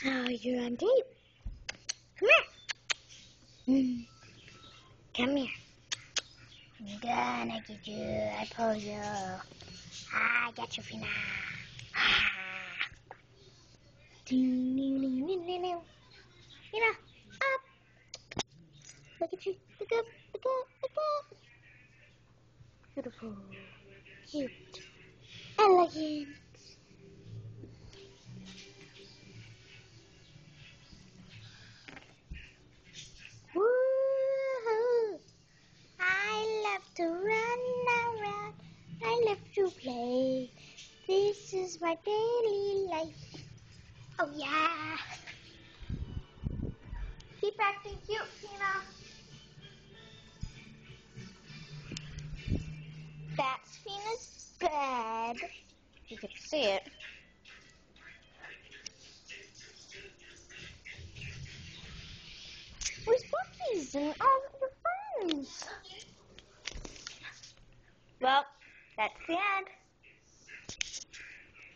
Oh, you're on tape. Come here. Come here. I'm gonna get you. I pull you. I got you, phena. Phena, up. Look at you. Look up. Look up. Look up. Beautiful. Cute. Elegant. Woo-hoo. I love to run around. I love to play. This is my daily life. Oh yeah. Keep acting cute, phena. That's Phena's bed. You can see it. Where's puppies and all your friends? Well, that's the end.